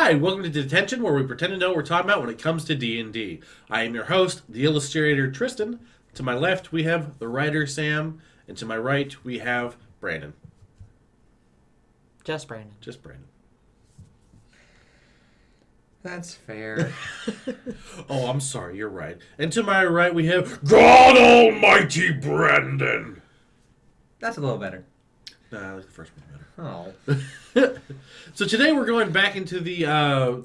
Hi, welcome to D10tion, where we pretend to know what we're talking about when it comes to D&D. I am your host, the illustrator Tristan. To my left, we have the writer Sam, and to my right, we have Brandon. Just Brandon. Just Brandon. That's fair. Oh, I'm sorry, you're right. And to my right, we have God Almighty Brandon. That's a little better. Nah, I like the first one better. Oh. So today we're going back into the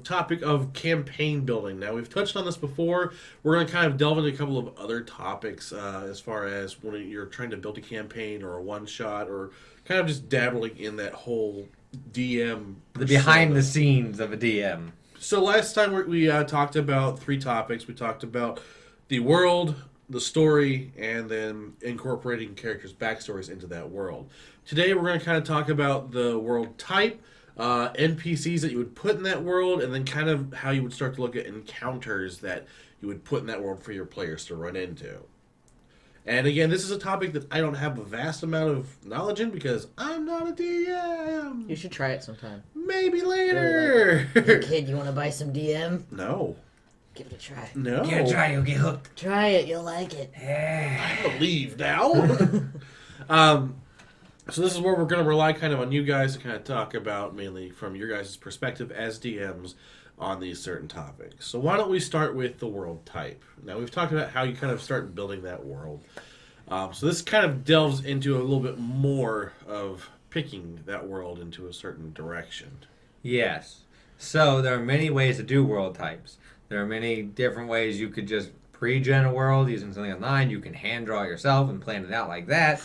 topic of campaign building. Now, we've touched on this before. We're going to kind of delve into a couple of other topics as far as when you're trying to build a campaign or a one-shot or kind of just dabbling in that whole DM The behind the scenes of a DM. So last time we talked about three topics. We talked about the world, the story, and then incorporating characters' backstories into that world. Today we're going to kind of talk about the world type, NPCs that you would put in that world, and then kind of how you would start to look at encounters that you would put in that world for your players to run into. And again, this is a topic that I don't have a vast amount of knowledge in because I'm not a DM. You should try it sometime. Maybe later. Hey kid, you want to buy some DM? No. Give it a try. No. Give it a try, you'll get hooked. Try it, you'll like it. I believe now. So this is where we're going to rely kind of on you guys to kind of talk about mainly from your guys' perspective as DMs on these certain topics. So why don't we start with the world type? Now we've talked about how you kind of start building that world. So this kind of delves into a little bit more of picking that world into a certain direction. Yes. So there are many ways to do world types. There are many different ways you could just pre-gen a world using something online. You can hand draw yourself and plan it out like that.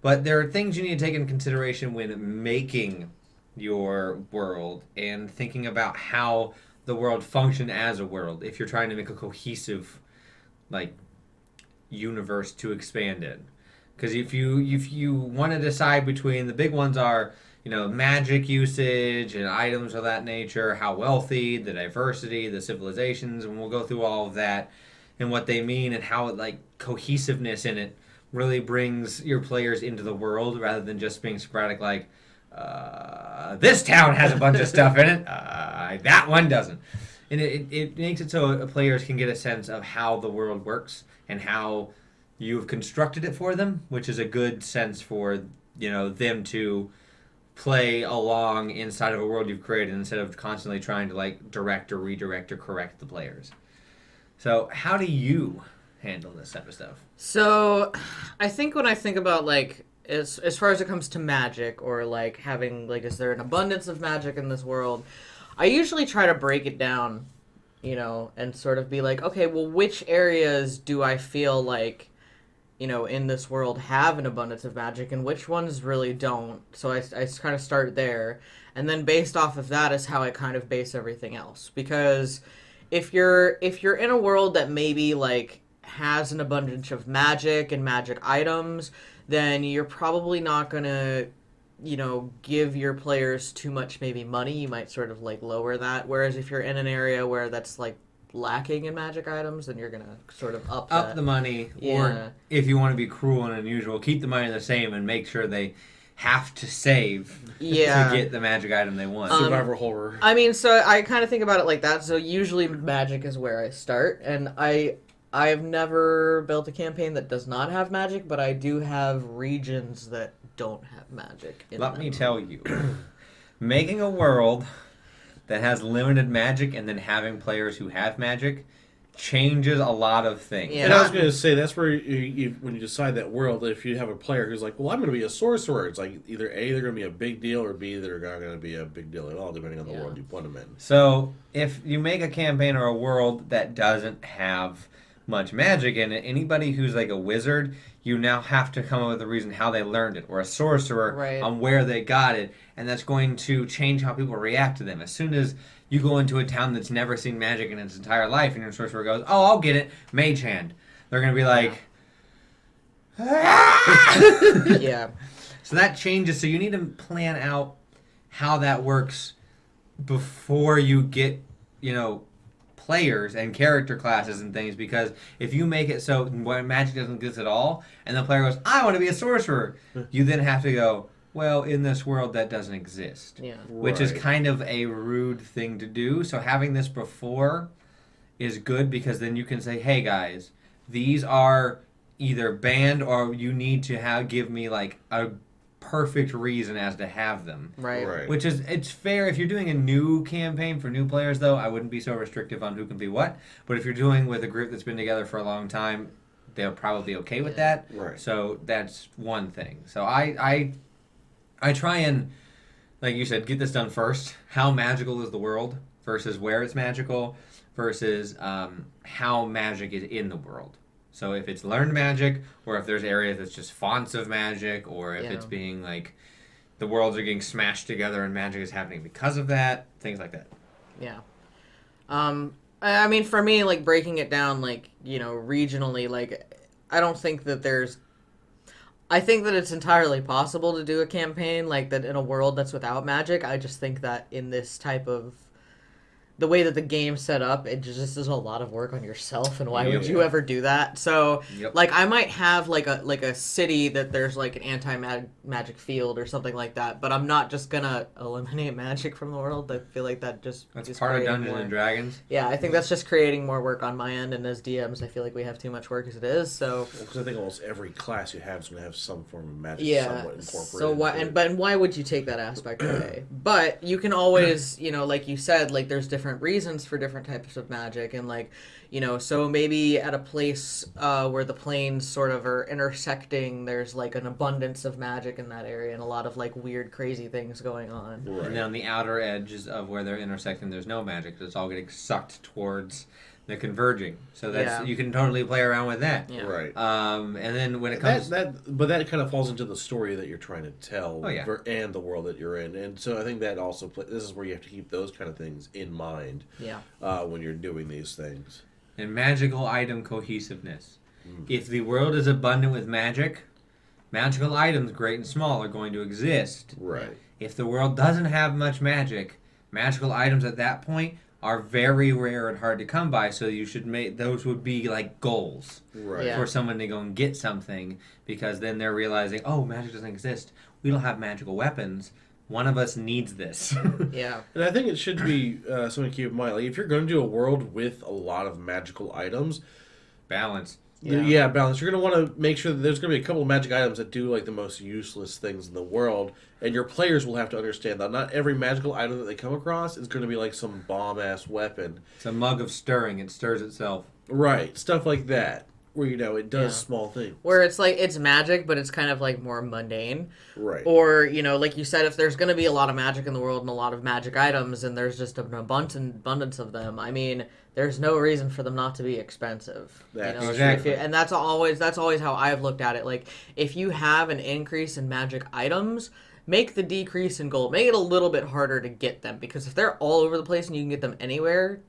But there are things you need to take into consideration when making your world and thinking about how the world function as a world if you're trying to make a cohesive universe to expand in. Because if you want to decide between the big ones are, magic usage and items of that nature, how wealthy, the diversity, the civilizations, and we'll go through all of that and what they mean and how cohesiveness in it really brings your players into the world rather than just being sporadic this town has a bunch of stuff in it, that one doesn't. And it makes it so players can get a sense of how the world works and how you've constructed it for them, which is a good sense for them to play along inside of a world you've created instead of constantly trying to direct or redirect or correct the players. So how do you handle this type of stuff? So, I think when I think about as far as it comes to magic or having is there an abundance of magic in this world, I usually try to break it down, and sort of be okay, well, which areas do I feel in this world have an abundance of magic and which ones really don't. So I kind of start there, and then based off of that is how I kind of base everything else. Because if you're in a world that maybe has an abundance of magic and magic items, then you're probably not going to, give your players too much maybe money. You might sort of lower that. Whereas if you're in an area where that's lacking in magic items, then you're going to sort of up the money. Yeah. Or if you want to be cruel and unusual, keep the money the same and make sure they have to save to get the magic item they want. Survivor horror. I mean, so I kind of think about it like that. So usually magic is where I start, and I've never built a campaign that does not have magic, but I do have regions that don't have magic in them. Let me tell you, making a world that has limited magic and then having players who have magic changes a lot of things. Yeah. And I was going to say, that's where when you decide that world, if you have a player who's well, I'm going to be a sorcerer, it's either A, they're going to be a big deal, or B, they're not going to be a big deal at all, depending on the world you put them in. So, if you make a campaign or a world that doesn't have much magic in it, anybody who's a wizard, you now have to come up with a reason how they learned it, or a sorcerer on where they got it, and that's going to change how people react to them. As soon as you go into a town that's never seen magic in its entire life, and your sorcerer goes, "Oh, I'll get it, mage hand," they're going to be yeah. So that changes. So you need to plan out how that works before you get, players and character classes and things, because if you make it so magic doesn't exist at all, and the player goes, "I want to be a sorcerer," you then have to go, well, in this world that doesn't exist. Yeah. Which is Right. kind of a rude thing to do. So having this before is good because then you can say, hey guys, these are either banned or you need to give me like a perfect reason as to have them. Right. Right. Which is, it's fair. If you're doing a new campaign for new players, though, I wouldn't be so restrictive on who can be what. But if you're doing with a group that's been together for a long time, they'll probably be okay with that. Right. So that's one thing. So I try and, like you said, get this done first. How magical is the world versus where it's magical versus how magic is in the world. So if it's learned magic, or if there's areas that's just fonts of magic, or if it's being like the worlds are getting smashed together and magic is happening because of that, things like that. Yeah. I mean, for me, like, breaking it down, like, you know, regionally, like, I don't think that there's... I think that it's entirely possible to do a campaign like that in a world that's without magic. I just think that in this type of... The way that the game's set up, it just is a lot of work on yourself, and why would you ever do that? So, like, I might have, like a city that there's, like, an anti-magic field or something like that, but I'm not just gonna eliminate magic from the world. I feel like that just... That's part of Dungeons and Dragons. Yeah, I think that's just creating more work on my end, and as DMs, I feel like we have too much work as it is, so... Because I think almost every class you have is going to have some form of magic somewhat incorporated. So why would you take that aspect away? But you can always, you know, like you said, like, there's different reasons for different types of magic, and, like, you know, so maybe at a place where the planes sort of are intersecting, there's, like, an abundance of magic in that area and a lot of, like, weird, crazy things going on. Right. And then on the outer edges of where they're intersecting, there's no magic. It's all getting sucked towards the converging. So that's you can totally play around with that. Yeah. Right. And then when it comes... But that kind of falls into the story that you're trying to tell and the world that you're in. And so I think that also... This is where you have to keep those kind of things in mind when you're doing these things. And magical item cohesiveness. If the world is abundant with magic, magical items, great and small, are going to exist. Right. If the world doesn't have much magic, magical items at that point are very rare and hard to come by, so you should make... Those would be like goals for someone to go and get something, because then they're realizing, oh, magic doesn't exist. We don't have magical weapons. One of us needs this. Yeah. And I think it should be something to keep in mind. Like, if you're going to do a world with a lot of magical items... Balance. Yeah, balance. You're going to want to make sure that there's going to be a couple of magic items that do, like, the most useless things in the world. And your players will have to understand that not every magical item that they come across is going to be, like, some bomb-ass weapon. It's a mug of stirring. It stirs itself. Right. Stuff like that. Where, you know, it does small things. Where it's like, it's magic, but it's kind of like more mundane. Right. Or, you know, like you said, if there's going to be a lot of magic in the world and a lot of magic items, and there's just an abundance of them, I mean, there's no reason for them not to be expensive. That's exactly. And that's always how I've looked at it. Like, if you have an increase in magic items, make the decrease in gold. Make it a little bit harder to get them, because if they're all over the place and you can get them anywhere...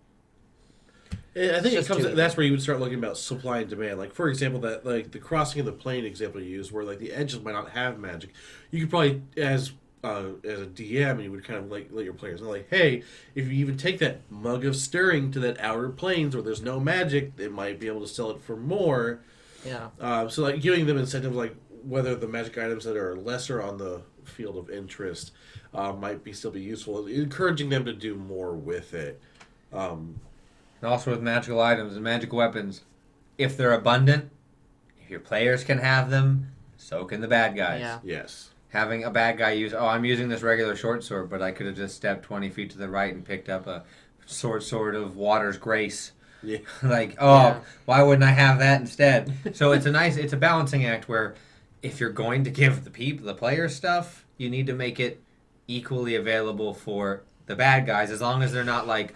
I think that's where you would start looking about supply and demand. Like, for example, that, like, the crossing of the plane example you used, where, like, the edges might not have magic. You could probably, as a DM, you would kind of, like, let your players know, like, hey, if you even take that mug of stirring to that outer planes where there's no magic, they might be able to sell it for more. Yeah. So, like, giving them incentive, like, whether the magic items that are lesser on the field of interest might still be useful, encouraging them to do more with it. And also with magical items and magical weapons, if they're abundant, if your players can have them, so can the bad guys. Yeah. Yes. Having a bad guy use, I'm using this regular short sword, but I could have just stepped 20 feet to the right and picked up a sword of Water's Grace. Yeah. Why wouldn't I have that instead? So it's a balancing act where if you're going to give the players stuff, you need to make it equally available for the bad guys, as long as they're not like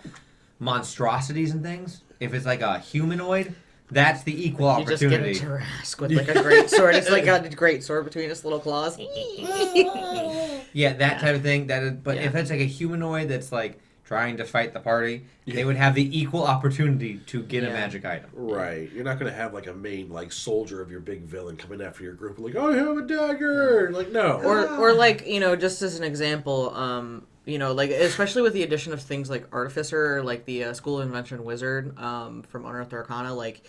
monstrosities and things. If it's like a humanoid, that's the equal opportunity. You just get a Tarrasque with like a great sword. It's like a great sword between its little claws. Yeah, that type of thing. But if it's like a humanoid that's like trying to fight the party, they would have the equal opportunity to get a magic item. Right. You're not going to have like a main like soldier of your big villain coming after your group like, I have a dagger. Like, no. Or like, you know, just as an example, you know, like, especially with the addition of things like Artificer, like the School of Invention Wizard from Unearthed Arcana, like,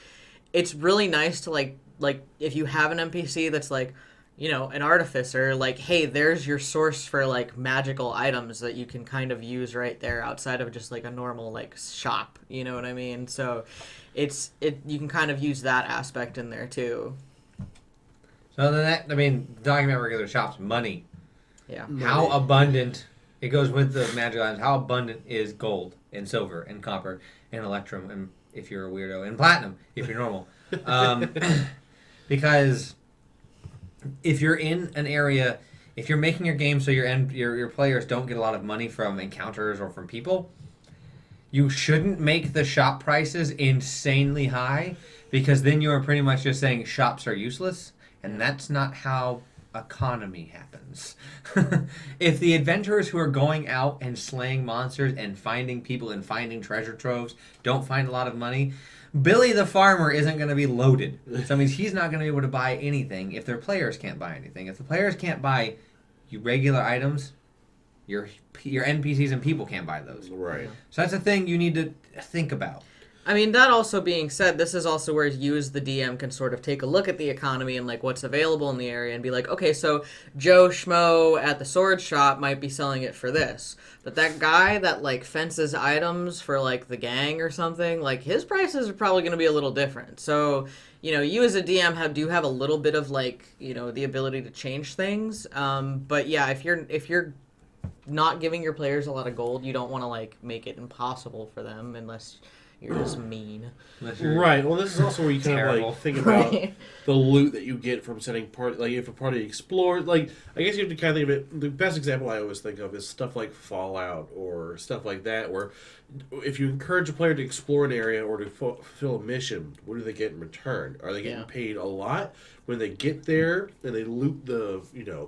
it's really nice to, like if you have an NPC that's like, an artificer, like, hey, there's your source for like magical items that you can kind of use right there outside of just like a normal like shop. You know what I mean? So you can kind of use that aspect in there too. So talking about regular shops, money. Yeah. How abundant, it goes with the magical items, how abundant is gold and silver and copper and electrum, and if you're a weirdo, and platinum if you're normal. Because if you're in an area, if you're making your game so your players don't get a lot of money from encounters or from people, you shouldn't make the shop prices insanely high, because then you are pretty much just saying shops are useless, and that's not how economy happens. If the adventurers who are going out and slaying monsters and finding people and finding treasure troves don't find a lot of money, Billy the farmer isn't going to be loaded. So that means he's not going to be able to buy anything if their players can't buy anything. If the players can't buy you regular items, your NPCs and people can't buy those. Right. So that's a thing you need to think about. I mean, that also being said, this is also where you as the DM can sort of take a look at the economy and like what's available in the area and be like, okay, so Joe Schmo at the sword shop might be selling it for this, but that guy that like fences items for like the gang or something, like his prices are probably going to be a little different. So, you as a DM do have a little bit of like, the ability to change things. But yeah, if you're not giving your players a lot of gold, you don't want to like make it impossible for them unless you're just mean. Right. Well, this is also where you kind of like think about the loot that you get from setting party. Like if a party explores, like I guess you have to kind of think of it. The best example I always think of is stuff like Fallout or stuff like that, where if you encourage a player to explore an area or to fulfill a mission, what do they get in return? Are they getting paid a lot when they get there and they loot the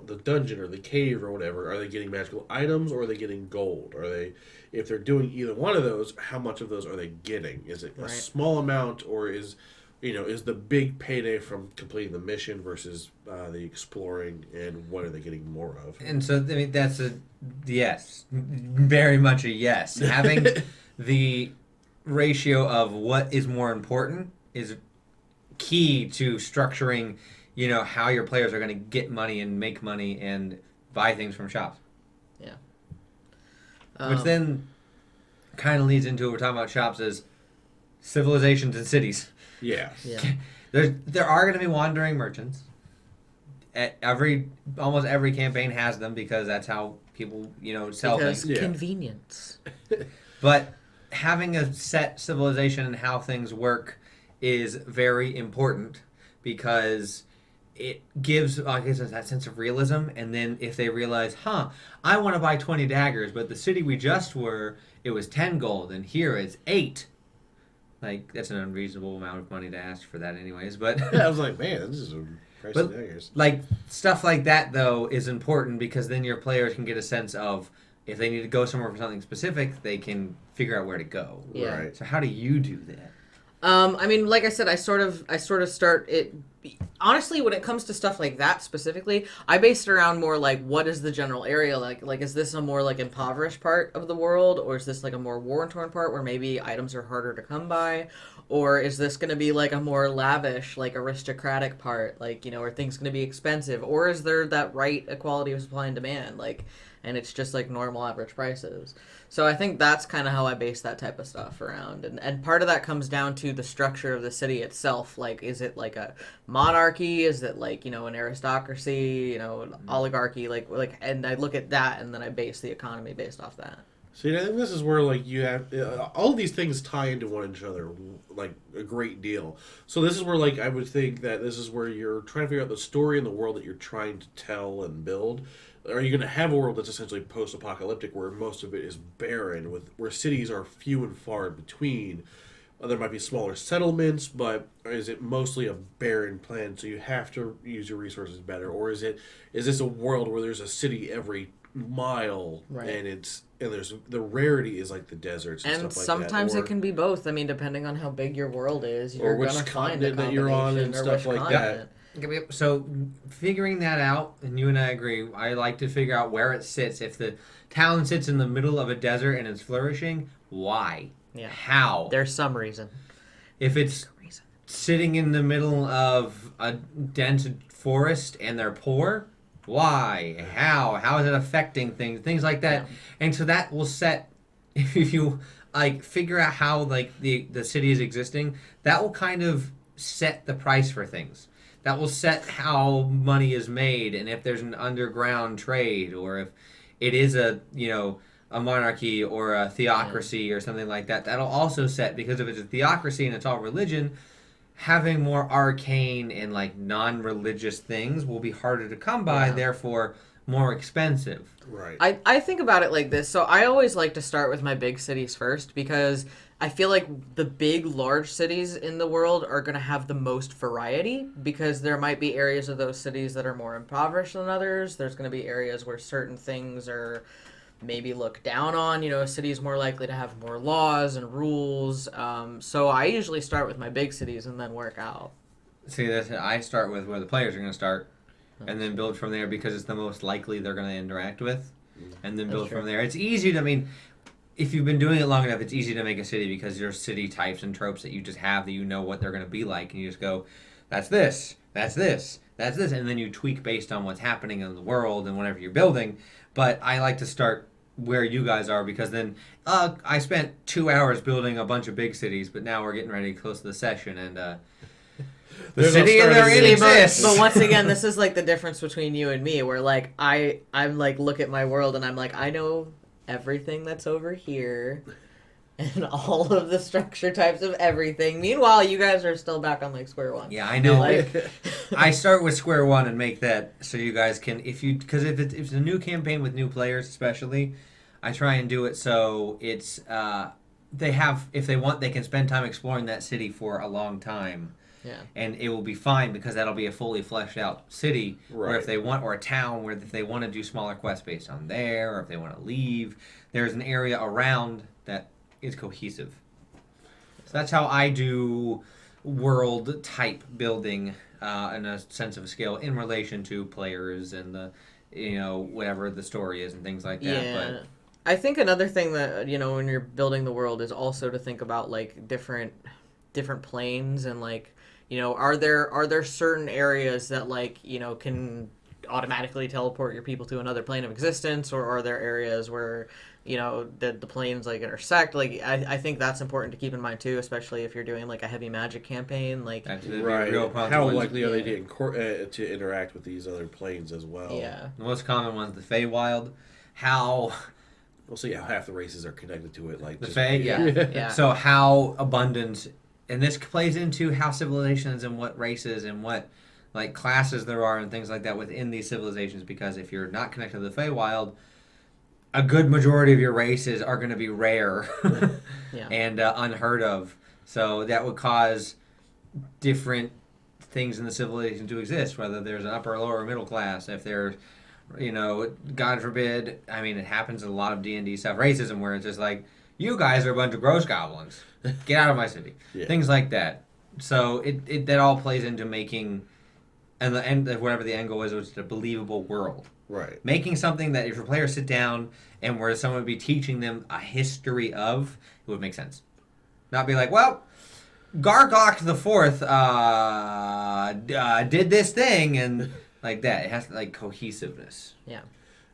the dungeon or the cave or whatever? Are they getting magical items or are they getting gold? Are they, if they're doing either one of those, how much of those are they getting? Is it a small amount, or is the big payday from completing the mission versus the exploring, and what are they getting more of? And so, that's a yes. Very much a yes. Having the ratio of what is more important is key to structuring, how your players are going to get money and make money and buy things from shops. Yeah. Which then kind of leads into what we're talking about shops as civilizations and cities. Yeah. There are going to be wandering merchants. Almost every campaign has them because that's how people, sell things. Because convenience. But having a set civilization and how things work is very important, because it gives, I guess, that sense of realism. And then if they realize, I want to buy 20 daggers, but the city we just were, it was 10 gold, and here it's 8. Like, that's an unreasonable amount of money to ask for that anyways, but... I was like, man, this is a price of daggers. Like, stuff like that, though, is important, because then your players can get a sense of, if they need to go somewhere for something specific, they can figure out where to go. Yeah. Right. So how do you do that? I mean, like I said, I sort of start it. Honestly, when it comes to stuff like that specifically, I base it around more like, what is the general area like? Like, is this a more like impoverished part of the world, or is this like a more war-torn part where maybe items are harder to come by, or is this going to be like a more lavish, like aristocratic part, like are things going to be expensive, or is there that right equality of supply and demand, like, and it's just like normal average prices? So I think that's kind of how I base that type of stuff around. And part of that comes down to the structure of the city itself. Like, is it like a monarchy? Is it like, an aristocracy, an oligarchy? Like, and I look at that and then I base the economy based off that. See, I think this is where, like, you have... all of these things tie into one another, like, a great deal. So this is where, like, I would think that this is where you're trying to figure out the story and the world that you're trying to tell and build. Are you going to have a world that's essentially post-apocalyptic, where most of it is barren, where cities are few and far in between? There might be smaller settlements, but is it mostly a barren plan, so you have to use your resources better? Or is this a world where there's a city every mile, right, and there's the rarity is like the deserts and stuff like that? Sometimes it can be both. I mean, depending on how big your world is, you're or which gonna find continent that you're on and stuff like that. So figuring that out, and you and I agree, I like to figure out where it sits. If the town sits in the middle of a desert and it's flourishing, why? Yeah. How? There's some reason. If it's sitting in the middle of a dense forest and they're poor. Why? How is it affecting things like that? Yeah. And so that will set, if you like figure out how like the city is existing, that will kind of set the price for things. That will set how money is made, and if there's an underground trade, or if it is a a monarchy or a theocracy or something like that. That'll also set, because if it's a theocracy and it's all religion, having more arcane and like non-religious things will be harder to come by, Yeah. therefore more expensive. Right. I think about it like this. So I always like to start with my big cities first, because I feel like the big, large cities in the world are going to have the most variety, because there might be areas of those cities that are more impoverished than others. There's going to be areas where certain things are maybe looked down on. A city is more likely to have more laws and rules. So I usually start with my big cities and then work out. See, I start with where the players are going to start, and then build from there, because it's the most likely they're going to interact with, and then build from there. It's easy to, if you've been doing it long enough, it's easy to make a city, because there's city types and tropes that you just have, that you know what they're going to be like, and you just go, that's this, that's this, that's this, and then you tweak based on what's happening in the world and whatever you're building. But I like to start where you guys are, because then I spent 2 hours building a bunch of big cities, but now we're getting ready close to the session, and the city and therein exists. But once again, this is like the difference between you and me, where like I'm like, look at my world and I'm like, I know everything that's over here and all of the structure types of everything. Meanwhile, you guys are still back on like square one. Yeah, I know. Like, I start with square one and make that so you guys can, because if it's a new campaign with new players, especially, I try and do it so it's they have, if they want, they can spend time exploring that city for a long time. yeah. And it will be fine, because that'll be a fully fleshed out city. Or if they want, or a town where if they want to do smaller quests based on there, or if they want to leave, there's an area around that is cohesive. So that's how I do world type building in a sense of scale in relation to players and the whatever the story is and things like that. Yeah. But I think another thing that, when you're building the world is also to think about like different planes, and like, are there certain areas that like, can automatically teleport your people to another plane of existence, or are there areas where, the planes like intersect? Like, I think that's important to keep in mind too, especially if you're doing like a heavy magic campaign. Like, that's Right. real How consequences. likely are they to interact with these other planes as well? yeah. The most common one's the Feywild. How We'll see how half the races are connected to it. Like the just- Fey, Yeah. Yeah. So how abundance, and this plays into how civilizations and what races and what like classes there are and things like that within these civilizations. Because if you're not connected to the Feywild, a good majority of your races are going to be rare Yeah. and unheard of. So that would cause different things in the civilization to exist, whether there's an upper, lower, middle class. If there's, God forbid, it happens in a lot of D&D stuff, racism, where it's just like, you guys are a bunch of gross goblins. Get out of my city. Yeah. Things like that. So it that all plays into making, and the end, whatever the end goal is, it's a believable world. Right. Making something that if your players sit down and where someone would be teaching them a history of, it would make sense. Not be like, well, Gargok the Fourth did this thing, and like that. It has like cohesiveness. Yeah.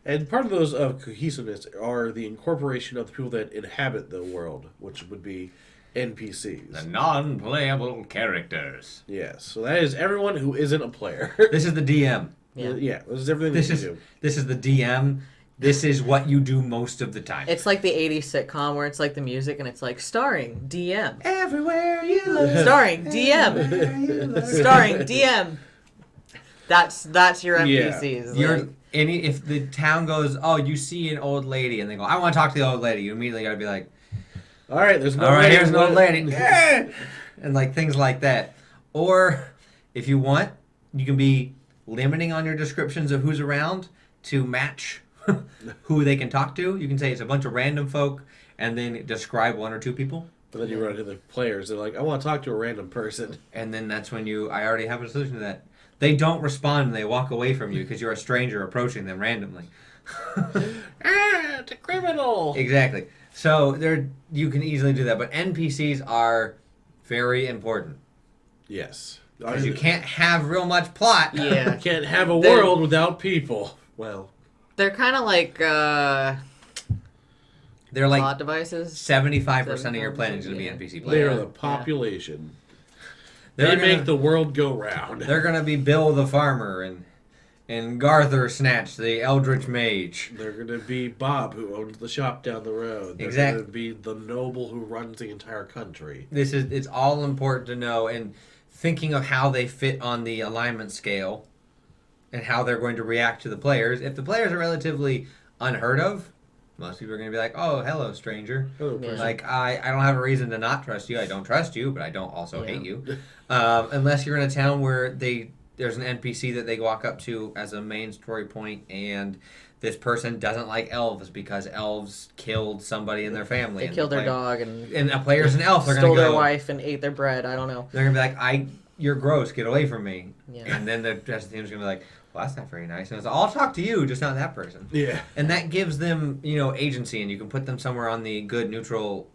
And part of those of cohesiveness are the incorporation of the people that inhabit the world, which would be NPCs. The non-playable characters. Yes. So that is everyone who isn't a player. This is the DM. Yeah. Yeah. This is everything This that is you do. this is the DM. This is what you do most of the time. It's like the 80s sitcom where it's like the music and it's like starring DM. Everywhere you look. Starring DM. Everywhere you look. Starring DM. That's your Yeah. NPCs. You're like- if the town goes, oh, you see an old lady, and they go, I want to talk to the old lady. You immediately got to be like, All right. There's no all right, way here's an old to- lady, and like things like that. Or if you want, you can be limiting on your descriptions of who's around to match who they can talk to. You can say it's a bunch of random folk, and then describe one or two people. But then you run into the players. They're like, I want to talk to a random person. And then that's when I already have a solution to that. They don't respond and they walk away from you because you're a stranger approaching them randomly. It's a criminal. Exactly. So you can easily do that. But NPCs are very important. Yes. Because you can't have real much plot. Yeah. You can't have a world without people. Well, they're kind of like They're like plot devices. 75% of your planet is going to be Yeah. NPC they players. are the population. They're They make gonna- the world go round. They're going to be Bill the farmer and Garther Snatch, the Eldritch Mage. They're going to be Bob, who owns the shop down the road. They're Exactly. going to be the noble who runs the entire country. It's all important to know, and thinking of how they fit on the alignment scale and how they're going to react to the players. If the players are relatively unheard of, most people are going to be like, "Oh, hello, stranger." Hello, Yeah. person. Like, I don't have a reason to not trust you. I don't trust you, but I don't also Yeah. hate you. Unless you're in a town where there's an NPC that they walk up to as a main story point, and this person doesn't like elves because elves killed somebody in their family. They and killed the their player- dog and And a player's an elf. They're stole going to their go. wife and ate their bread. I don't know. They're going to be like, you're gross. Get away from me. Yeah. And then the rest of the team's going to be like, well, that's not very nice. And it's, I'll talk to you, just not that person. Yeah. And that gives them, agency, and you can put them somewhere on the good, neutral,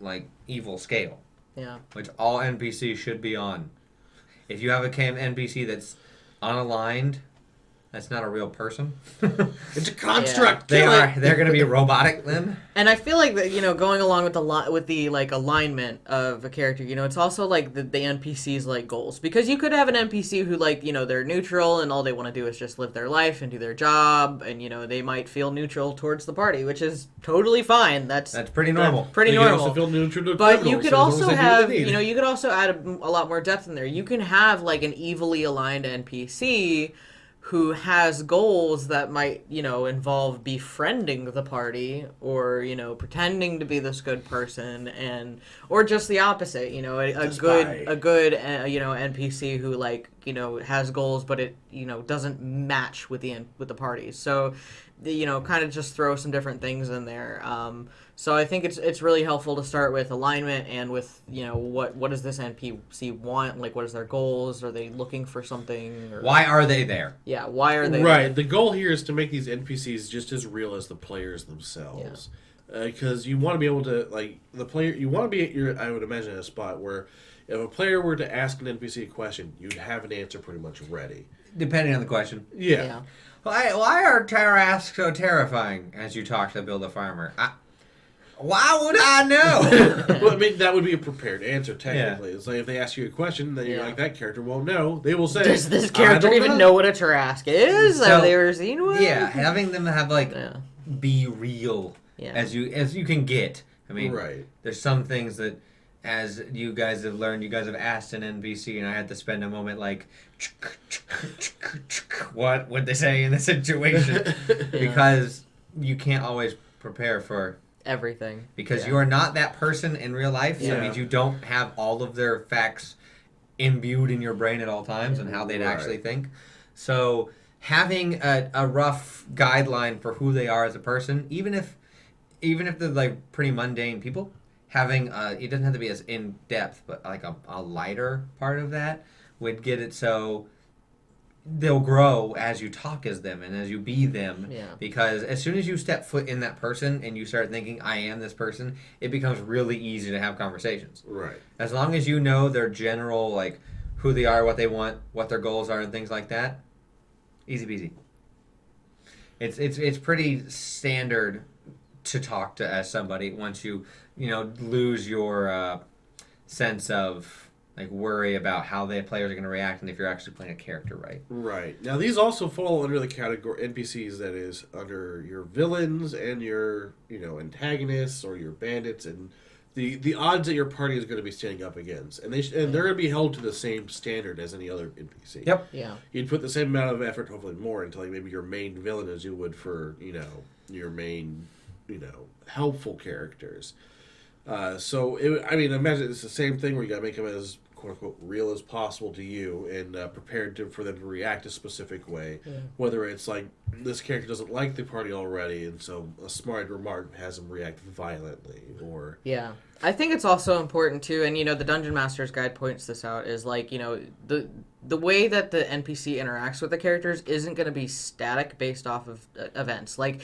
evil scale, Yeah. which all NPCs should be on. If you have a NPC that's unaligned, that's not a real person. It's a construct. They're Kill it. going to be robotic then. And I feel like that, going along with the alignment of a character, it's also like the NPC's like goals, because you could have an NPC who they're neutral and all they want to do is just live their life and do their job, and they might feel neutral towards the party, which is totally fine. That's pretty normal. pretty They can normal. also feel neutral to But you criminals, could so as long also as they do what have, they need. you could also add a lot more depth in there. You can have like an evilly aligned NPC who has goals that might, involve befriending the party or, pretending to be this good person, or just the opposite, a good NPC who has goals, but it, doesn't match with the party. So, kind of just throw some different things in there. So I think it's really helpful to start with alignment and with, what does this NPC want? Like, what is their goals? Are they looking for something? Or, Why are they there? yeah, why are they Right. The goal here is to make these NPCs just as real as the players themselves. Because you want to be able to, the player, you want to be I would imagine, at a spot where if a player were to ask an NPC a question, you'd have an answer pretty much ready. Depending on the question. Yeah. Why are tasks so terrifying as you talk to Bill the farmer? Why would I know? Well, I mean, that would be a prepared answer, technically. It's like if they ask you a question, then you're Yeah. like, that character won't know. They will say, Does this "I character don't even know what a Trask is? So- Have they ever seen one? Yeah, having them have Yeah. be real Yeah. as you can get. I mean, Right. there's some things that, as you guys have learned, you guys have asked an NPC, and I had to spend a moment what would they say in this situation? Because you can't always prepare for. Everything. Because Yeah. you are not that person in real life, so Yeah. it means you don't have all of their facts imbued in your brain at all times and how they'd Right. actually think. So having a rough guideline for who they are as a person, even if they're pretty mundane people, having it doesn't have to be as in depth, but a lighter part of that would get it so they'll grow as you talk as them and as you be them. Yeah. Because as soon as you step foot in that person and you start thinking, I am this person, it becomes really easy to have conversations. Right. As long as you know their general, who they are, what they want, what their goals are, and things like that, easy peasy. It's pretty standard to talk to as somebody once you, lose your sense of worry about how the players are going to react and if you're actually playing a character right. Right. Now, these also fall under the category NPCs that is under your villains and your, antagonists or your bandits and the odds that your party is going to be standing up against. And they're going to be held to the same standard as any other NPC. Yep. Yeah. You'd put the same amount of effort, hopefully more, into maybe your main villain as you would for, your main, helpful characters. Imagine it's the same thing where you got to make them as quote unquote real as possible to you and prepared for them to react a specific way. Yeah. Whether it's this character doesn't like the party already, and so a smart remark has them react violently, or Yeah. I think it's also important too, and the Dungeon Master's Guide points this out, is like, the way that the NPC interacts with the characters isn't going to be static based off of events. Like,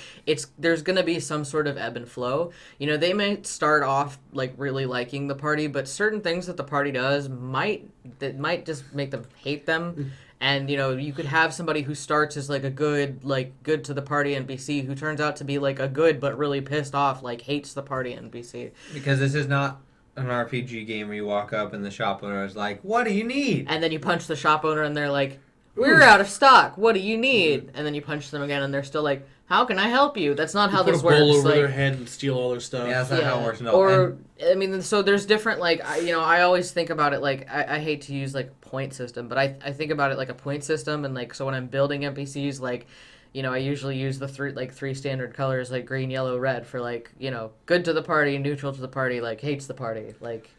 there's going to be some sort of ebb and flow. They may start off like really liking the party, but certain things that the party does might just make them hate them. And you could have somebody who starts as like a good to the party NPC who turns out to be like a good but really pissed off, like hates the party NPC. Because this is not an RPG game where you walk up and the shop owner is like, "What do you need?" And then you punch the shop owner and they're like, "We're out of stock. What do you need?" And then you punch them again and they're still like, "How can I help you?" That's not how this works. Put a bowl over like, their head and steal all their stuff. Yeah, that's not how it works. No. Or I mean, so there's different I always think about it like I hate to use like point system, but I think about it like a point system, and like so when I'm building NPCs, like I usually use the three standard colors like green, yellow, red for like good to the party, neutral to the party, like hates the party, like.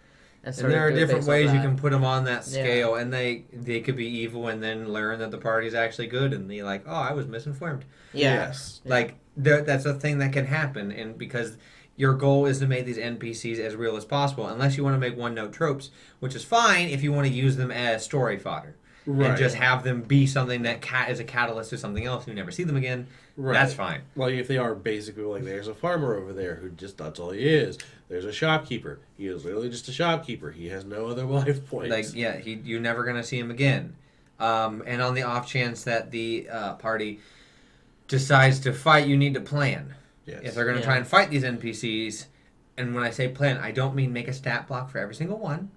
And there are different ways you can put them on that scale, and they could be evil and then learn that the party's actually good, and they're like, "Oh, I was misinformed." Yes. Like that's a thing that can happen, and because your goal is to make these NPCs as real as possible, unless you want to make one-note tropes, which is fine if you want to use them as story fodder. Right. And just have them be something that is a catalyst to something else and you never see them again. Right. That's fine. Like if they are basically like, there's a farmer over there who that's all he is. There's a shopkeeper. He is literally just a shopkeeper. He has no other life points. Like, yeah, you're never going to see him again. And on the off chance that the party decides to fight, you need to plan. Yes. If they're going to try and fight these NPCs, and when I say plan, I don't mean make a stat block for every single one.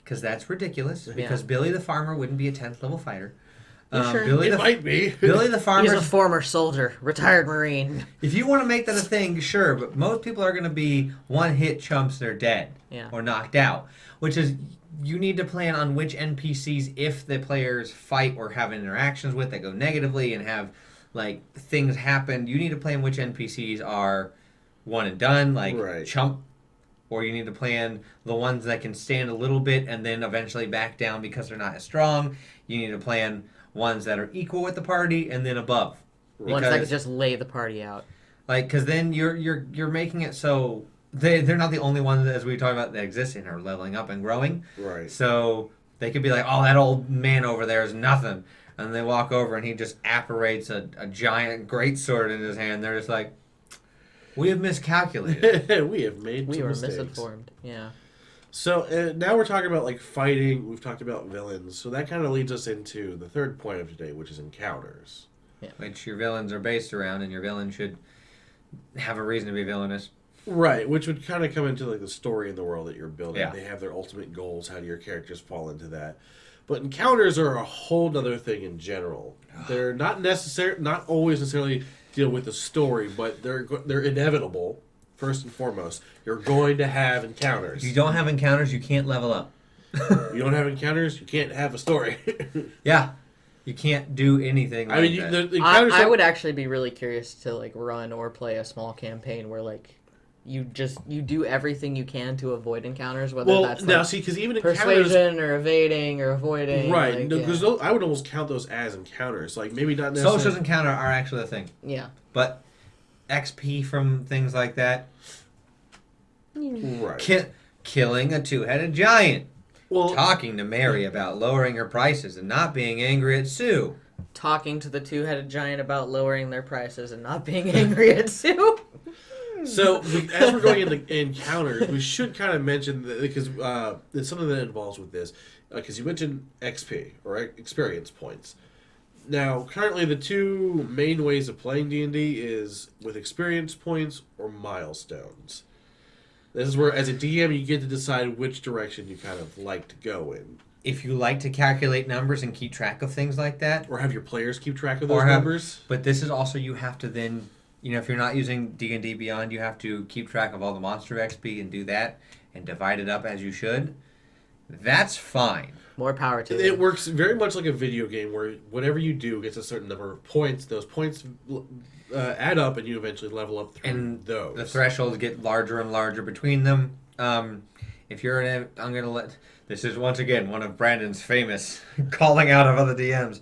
Because that's ridiculous. Because Billy the farmer wouldn't be a 10th level fighter. Sure. It might be. Billy the farmer. He's a former soldier, retired Marine. If you want to make that a thing, sure. But most people are going to be one-hit chumps. They're dead or knocked out. Which is, you need to plan on which NPCs, if the players fight or have interactions with that go negatively and have like things happen, you need to plan which NPCs are one and done, like chump. Or you need to plan the ones that can stand a little bit and then eventually back down because they're not as strong. You need to plan ones that are equal with the party and then above. Ones that can just lay the party out. Like, because then you're making it so they're not the only ones, as we talked about, that exist and are leveling up and growing. Right. So they could be like, "Oh, that old man over there is nothing," and they walk over and he just apparates a giant greatsword in his hand. They're just like, "We have miscalculated. We have made We were mistakes. misinformed." Yeah. So now we're talking about like fighting. We've talked about villains. So that kind of leads us into the third point of today, which is encounters. Yeah. Which your villains are based around, and your villain should have a reason to be villainous. Right, which would kind of come into like the story in the world that you're building. Yeah. They have their ultimate goals. How do your characters fall into that? But encounters are a whole other thing in general. They're not always necessarily deal with the story, but they're inevitable. First and foremost, you're going to have encounters. If you don't have encounters, you can't level up. You don't have encounters, you can't have a story. Yeah, you can't do anything. Like that. I would actually be really curious to like run or play a small campaign where like you do everything you can to avoid encounters, whether that's like because even persuasion or evading or avoiding. Right, because I would almost count those as encounters. Like maybe not necessarily. Socials encounter are actually a thing. Yeah. But XP from things like that. Right. Killing a two-headed giant. Well, talking to Mary about lowering her prices and not being angry at Sue. Talking to the two-headed giant about lowering their prices and not being angry at Sue. So, as we're going into encounters, we should kind of mention that, because there's something that involves with this. Because you mentioned XP, or experience points. Now, currently, the two main ways of playing D&D is with experience points or milestones. This is where, as a DM, you get to decide which direction you kind of like to go in. If you like to calculate numbers and keep track of things like that. Or have your players keep track of those numbers. But this is also, you have to then, if you're not using D&D Beyond, you have to keep track of all the monster XP and do that and divide it up as you should. That's fine. More power to it. It works very much like a video game where whatever you do gets a certain number of points. Those points add up, and you eventually level up through those. The thresholds get larger and larger between them. If you're I'm going to let... This is, once again, one of Brandon's famous calling out of other DMs.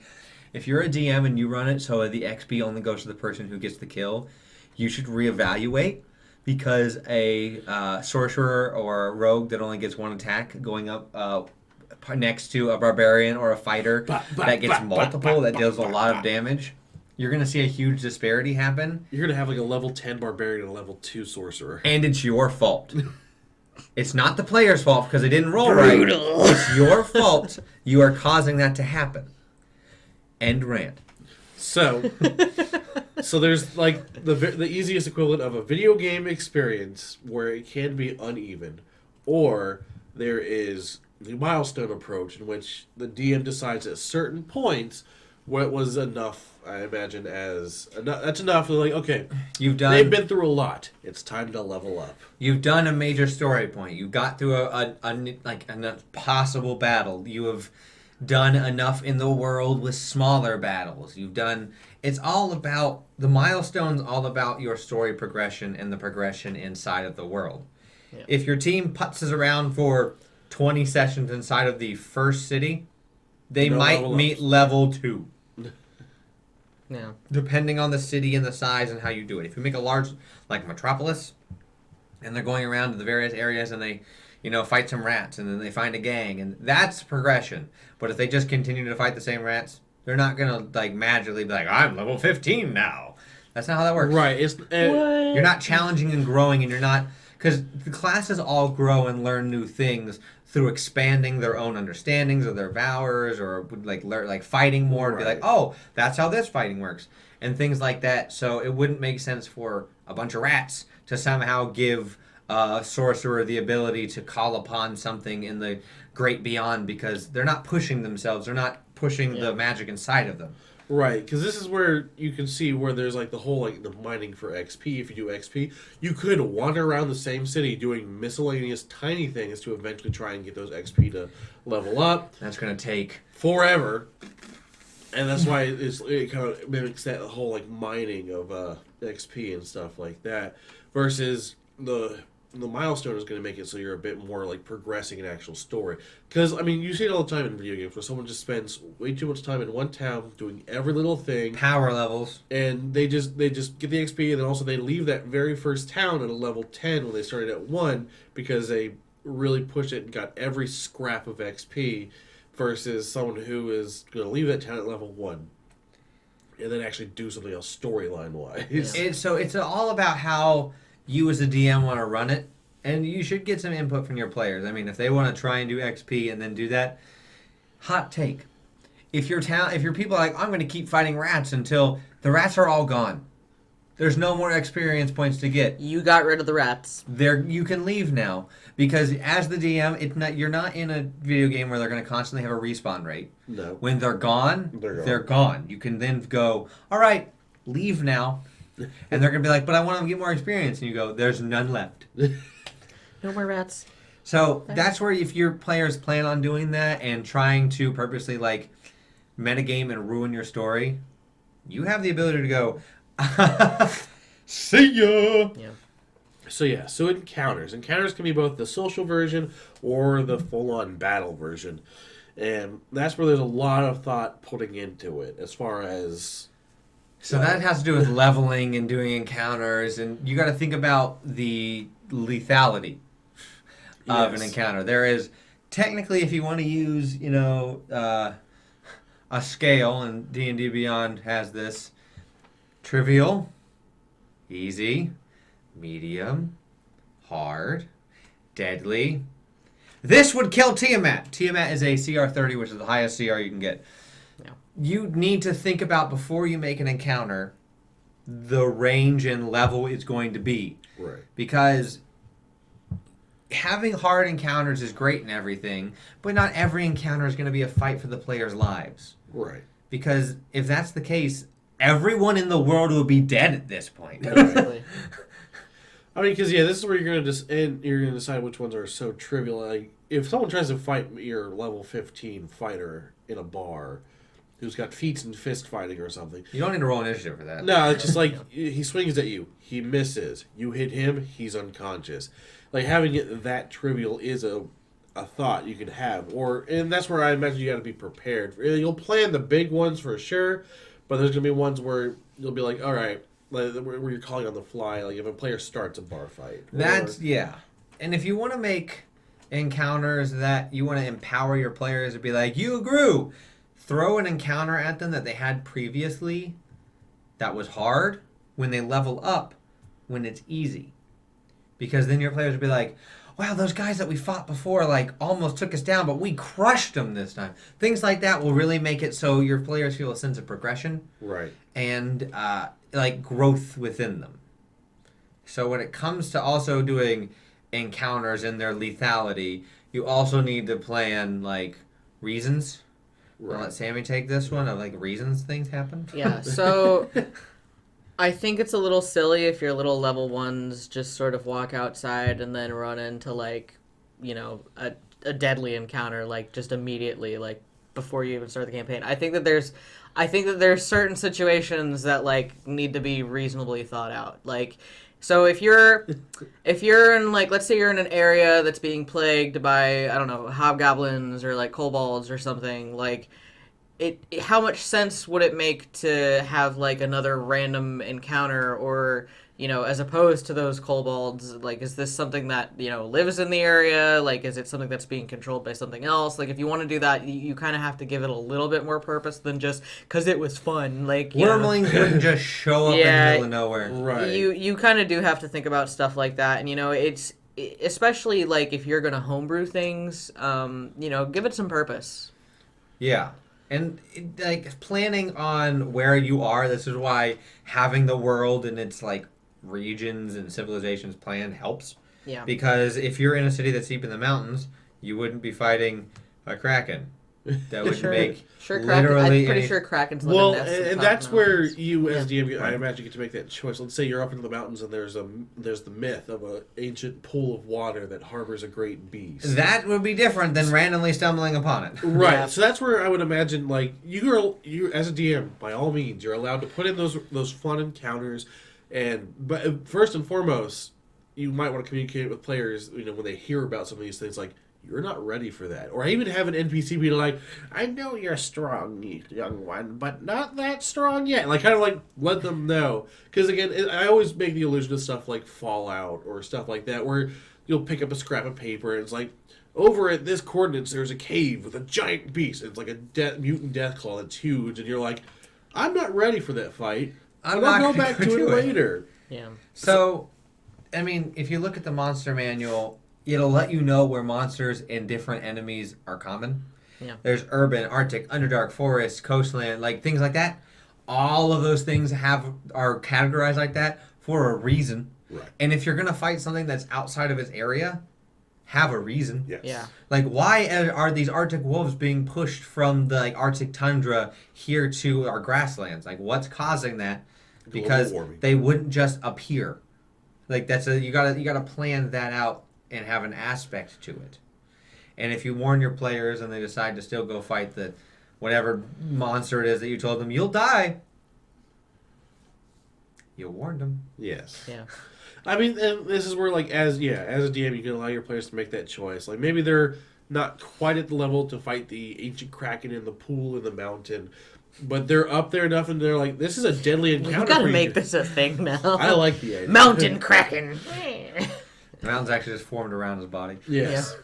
If you're a DM and you run it so the XP only goes to the person who gets the kill, you should reevaluate, because a sorcerer or a rogue that only gets one attack going up next to a barbarian or a fighter that gets multiple, that deals a lot of damage, you're going to see a huge disparity happen. You're going to have like a level 10 barbarian and a level 2 sorcerer. And it's your fault. It's not the player's fault because they didn't roll right. It's your fault. You are causing that to happen. End rant. So there's like the easiest equivalent of a video game experience where it can be uneven, or there is the milestone approach in which the DM decides at certain points what was enough. I imagine as enough. That's enough. They're like, okay, they've been through a lot. It's time to level up. You've done a major story point. You got through a possible battle. You have done enough in the world with smaller battles. It's all about the milestones. All about your story progression and the progression inside of the world. Yeah. If your team putzes around for 20 sessions inside of the first city, they might meet level 2. Yeah. Depending on the city and the size and how you do it. If you make a large, like Metropolis, and they're going around to the various areas and they, fight some rats and then they find a gang, and that's progression. But if they just continue to fight the same rats, they're not going to, magically be like, I'm level 15 now. That's not how that works. Right. You're not challenging and growing, and you're not... Because the classes all grow and learn new things through expanding their own understandings of their powers, or learn fighting more, and be like, oh, that's how this fighting works, and things like that. So it wouldn't make sense for a bunch of rats to somehow give a sorcerer the ability to call upon something in the great beyond, because they're not pushing themselves. They're not pushing the magic inside of them. Right, because this is where you can see where there's the whole the mining for XP. If you do XP, you could wander around the same city doing miscellaneous tiny things to eventually try and get those XP to level up. That's going to take forever, and that's why it kind of mimics that whole mining of XP and stuff like that. Versus the milestone is going to make it so you're a bit more progressing an actual story. Because, you see it all the time in video games where someone just spends way too much time in one town doing every little thing. Power levels. And they just get the XP, and then also they leave that very first town at a level 10 when they started at 1 because they really pushed it and got every scrap of XP, versus someone who is going to leave that town at level 1 and then actually do something else storyline-wise. Yeah. So it's all about how you as a DM want to run it, and you should get some input from your players. If they want to try and do XP and then do that, hot take. If your people are like, I'm going to keep fighting rats until the rats are all gone, there's no more experience points to get. You got rid of the rats. You can leave now, because as the DM, you're not in a video game where they're going to constantly have a respawn rate. No. When they're gone, they're gone. You can then go, all right, leave now. And they're going to be like, but I want to get more experience. And you go, there's none left. No more rats. So that's where, if your players plan on doing that and trying to purposely metagame and ruin your story, you have the ability to go, see ya! Yeah. So encounters. Encounters can be both the social version or the full-on battle version. And that's where there's a lot of thought putting into it as far as... So that has to do with leveling and doing encounters, and you got to think about the lethality of an encounter. There is, technically, if you want to use, a scale, and D&D Beyond has this, trivial, easy, medium, hard, deadly. This would kill Tiamat. Tiamat is a CR 30, which is the highest CR you can get. You need to think about, before you make an encounter, the range and level it's going to be. Right. Because having hard encounters is great and everything, but not every encounter is going to be a fight for the players' lives. Right. Because if that's the case, everyone in the world will be dead at this point. Basically. Because this is where you're gonna decide which ones are so trivial. If someone tries to fight your level 15 fighter in a bar, who's got feats and fist fighting or something. You don't need to roll initiative for that. No, it's just he swings at you. He misses. You hit him, he's unconscious. Having it that trivial is a thought you can have. And that's where I imagine you got to be prepared. You'll plan the big ones for sure, but there's going to be ones where you'll be like, all right, like where you're calling on the fly, like if a player starts a bar fight. That's yeah. And if you want to make encounters that you want to empower your players to be like, you grew, throw an encounter at them that they had previously that was hard when they level up when it's easy. Because then your players will be like, wow, those guys that we fought before like almost took us down, but we crushed them this time. Things like that will really make it so your players feel a sense of progression. Right. And like growth within them. So when it comes to also doing encounters and their lethality, you also need to plan like reasons. Right. I'll let Sammy take this one of like reasons things happen. Yeah, so I think it's a little silly if your little level ones just sort of walk outside and then run into like, you know, a deadly encounter like just immediately, like before you even start the campaign. I think that there's certain situations that like need to be reasonably thought out. Like, so if you're in like, let's say you're in an area that's being plagued by, I don't know, hobgoblins or like kobolds or something, like how much sense would it make to have like another random encounter, or, you know, as opposed to those kobolds, like, is this something that, you know, lives in the area? Like, is it something that's being controlled by something else? Like, if you want to do that, you kind of have to give it a little bit more purpose than just because it was fun. Like, Wormlings wouldn't just show up in the middle of nowhere. Right. You kind of do have to think about stuff like that. And, you know, it's especially like if you're going to homebrew things, you know, give it some purpose. Yeah. And like planning on where you are, this is why having the world and its like regions and civilizations plan helps. Yeah. Because if you're in a city that's deep in the mountains, you wouldn't be fighting a kraken. That would make literally I'm pretty sure krakens live well, in nests and in that's top where mountains. you as DM, I imagine, get to make that choice. Let's say you're up in the mountains and there's the myth of an ancient pool of water that harbors a great beast. That would be different than randomly stumbling upon it. Right. Yeah. So that's where I would imagine, like, you as a DM, by all means, you're allowed to put in those fun encounters, but first and foremost, you might want to communicate with players, you know, when they hear about some of these things, like, you're not ready for that. Or I even have an NPC be like, I know you're strong, young one, but not that strong yet. Like, kind of like, let them know. Because, again, I always make the allusion to stuff like Fallout or stuff like that, where you'll pick up a scrap of paper and it's like, over at this coordinates, there's a cave with a giant beast. It's like a mutant deathclaw that's huge. And you're like, I'm not ready for that fight. I'll go back to it later. Yeah. So, I mean, if you look at the monster manual, it'll let you know where monsters and different enemies are common. Yeah. There's urban, Arctic, Underdark, forest, coastland, like things like that. All of those things are categorized like that for a reason. Right. And if you're gonna fight something that's outside of its area, have a reason. Yes. Yeah. Like, why are these Arctic wolves being pushed from the like Arctic tundra here to our grasslands? Like, what's causing that? Because they wouldn't just appear. Like, you gotta plan that out and have an aspect to it. And if you warn your players and they decide to still go fight the whatever monster it is that you told them you'll die, you warned them. Yes. Yeah. I mean, and this is where, like, as a DM, you can allow your players to make that choice. Like, maybe they're not quite at the level to fight the ancient kraken in the pool in the mountain, but they're up there enough, and they're like, "This is a deadly encounter." We've got to make this a thing now. I like the idea. Mountain kraken. The mountain's actually just formed around his body. Yes.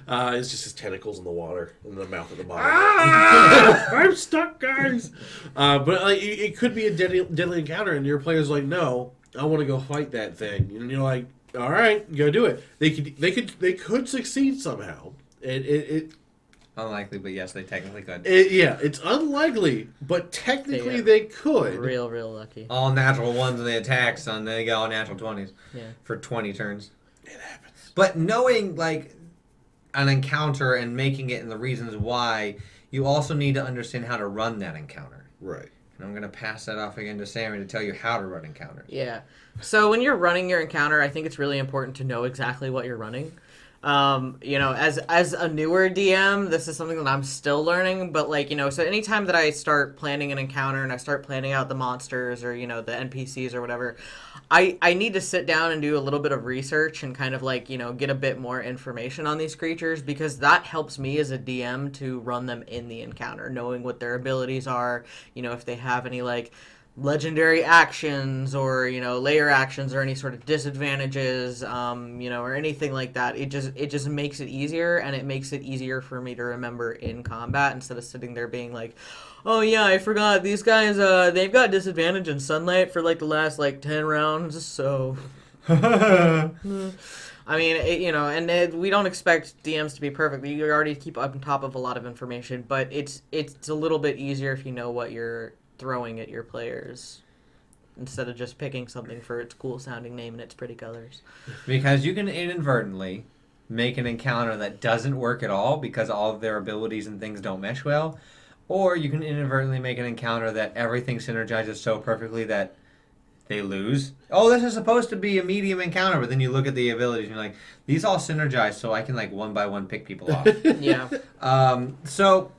It's just his tentacles in the water and the mouth at the bottom. I'm stuck, guys. But like, it could be a deadly encounter, and your player's like, "No, I want to go fight that thing," and you're like, "All right, go do it." They could succeed somehow. It Unlikely, but yes, they technically could. it's unlikely, but technically they could. Real lucky. All natural ones in the attacks, and they got all natural 20s for 20 turns. It happens. But knowing, like, an encounter and making it and the reasons why, you also need to understand how to run that encounter. Right. And I'm going to pass that off again to Sammy to tell you how to run encounters. Yeah. So when you're running your encounter, I think it's really important to know exactly what you're running. You know, as a newer DM, this is something that I'm still learning, but like, you know, so anytime that I start planning an encounter and I start planning out the monsters or, you know, the NPCs or whatever, I need to sit down and do a little bit of research and kind of like, you know, get a bit more information on these creatures, because that helps me as a DM to run them in the encounter, knowing what their abilities are, you know, if they have any like legendary actions or layer actions or any sort of disadvantages, or anything like that. It just makes it easier, and it makes it easier for me to remember in combat instead of sitting there being like, oh yeah, I forgot these guys. They've got disadvantage in sunlight for like the last like 10 rounds. So, I mean, we don't expect DMs to be perfect. You already keep up on top of a lot of information, but it's a little bit easier if you know what you're throwing at your players instead of just picking something for its cool sounding name and its pretty colors. Because you can inadvertently make an encounter that doesn't work at all because all of their abilities and things don't mesh well, or you can inadvertently make an encounter that everything synergizes so perfectly that they lose. Oh, this is supposed to be a medium encounter, but then you look at the abilities and you're like, these all synergize, so I can like one by one pick people off. Yeah. So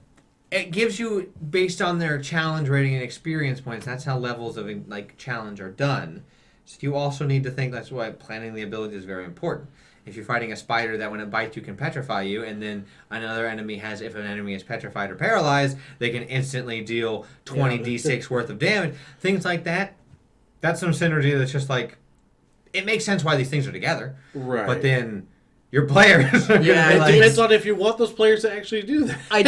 it gives you, based on their challenge rating and experience points, that's how levels of like challenge are done. So you also need to think, that's why planning the ability is very important. If you're fighting a spider that when it bites you can petrify you, and then another enemy has, if an enemy is petrified or paralyzed, they can instantly deal 20 d6 worth of damage. Things like that. That's some synergy that's just like, it makes sense why these things are together. Right. But then your players are It like, depends on if you want those players to actually do that. I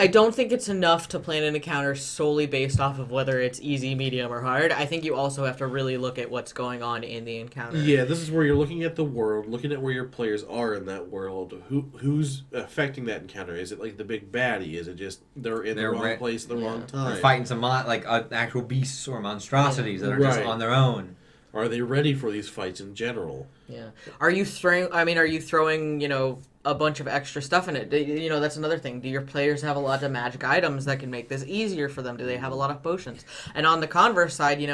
don't think it's enough to plan an encounter solely based off of whether it's easy, medium, or hard. I think you also have to really look at what's going on in the encounter. Yeah, this is where you're looking at the world, looking at where your players are in that world. Who's affecting that encounter? Is it like the big baddie? Is it just they're in the wrong place at the wrong time? They're fighting some actual beasts or monstrosities that are just on their own. Are they ready for these fights in general? Yeah. Are you throwing, a bunch of extra stuff in it? That's another thing. Do your players have a lot of magic items that can make this easier for them? Do they have a lot of potions? And on the converse side,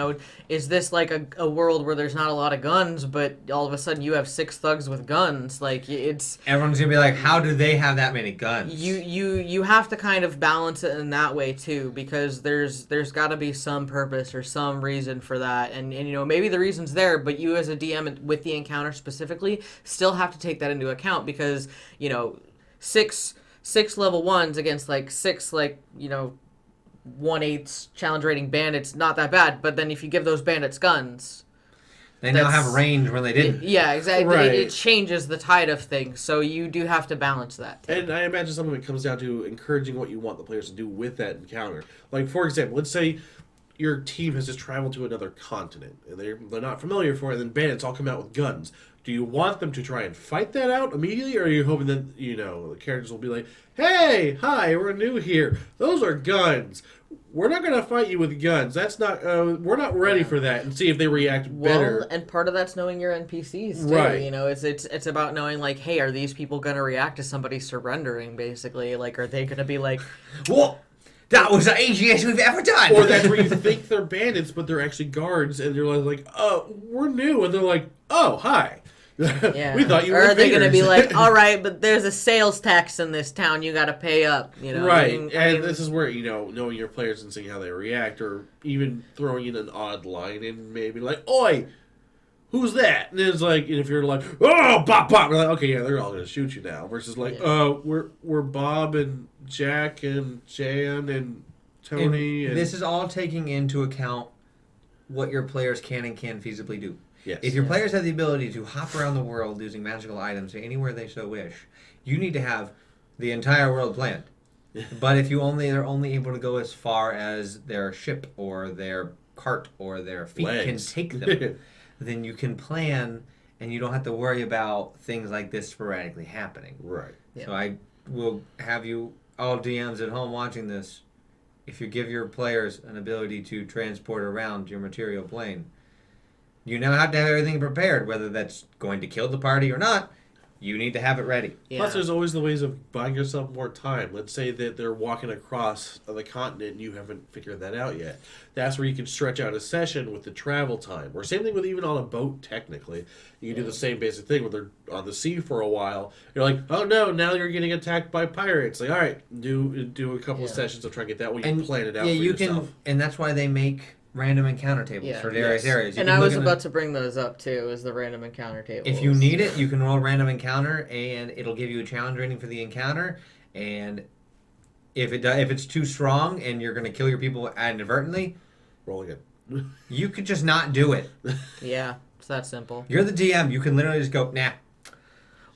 is this like a world where there's not a lot of guns, but all of a sudden you have 6 thugs with guns? Like, it's... Everyone's going to be like, how do they have that many guns? You have to kind of balance it in that way, too, because there's got to be some purpose or some reason for that. And maybe the reason's there, but you as a DM with the encounter specifically still have to take that into account because... 6 level 1s against like 6 1/8 challenge rating bandits, not that bad. But then if you give those bandits guns, they now have range when they didn't. Yeah, exactly. Right. It changes the tide of things, so you do have to balance that. And I imagine some of it comes down to encouraging what you want the players to do with that encounter. Like, for example, let's say your team has just traveled to another continent and they're not familiar for it, and then bandits all come out with guns. Do you want them to try and fight that out immediately, or are you hoping that, the characters will be like, hey, hi, we're new here. Those are guns. We're not going to fight you with guns. That's not, we're not ready for that, and see if they react better. Well, and part of that's knowing your NPCs, too. Right. It's about knowing, like, hey, are these people going to react to somebody surrendering, basically? Like, are they going to be like, what? That was the easiest we've ever done. Or that's where you think they're bandits, but they're actually guards, and they're like, oh, we're new. And they're like, oh, hi. Yeah. We thought you were Or are they going to be invaders. like, all right, but there's a sales tax in this town, you got to pay up, Right. I mean, This is where, knowing your players and seeing how they react, or even throwing in an odd line and maybe like, oi, who's that? And it's like, and if you're like, oh, bop, bop, we're like, okay, yeah, they're all going to shoot you now. Versus like, we're Bob and Jack and Jan and Tony. And this is all taking into account what your players can and can't feasibly do. Yes. If your players have the ability to hop around the world using magical items anywhere they so wish, you need to have the entire world planned. But if they're only able to go as far as their ship or their cart or their feet can take them, then you can plan and you don't have to worry about things like this sporadically happening. Right. Yeah. So I will have you all DMs at home watching this. If you give your players an ability to transport around your material plane, you now have to have everything prepared, whether that's going to kill the party or not. You need to have it ready. Yeah. Plus, there's always the ways of buying yourself more time. Let's say that they're walking across the continent and you haven't figured that out yet. That's where you can stretch out a session with the travel time. Or same thing with even on a boat, technically. You can do the same basic thing when they're on the sea for a while. You're like, oh no, now you're getting attacked by pirates. Like, all right, do a couple of sessions to try and get that way. You plan it out for yourself. And that's why they make random encounter tables for various areas. And I was about to bring those up too, is the random encounter tables. If you need it, you can roll random encounter, and it'll give you a challenge rating for the encounter. And if it's too strong and you're going to kill your people inadvertently, roll again. You could just not do it. Yeah, it's that simple. You're the DM. You can literally just go, nah.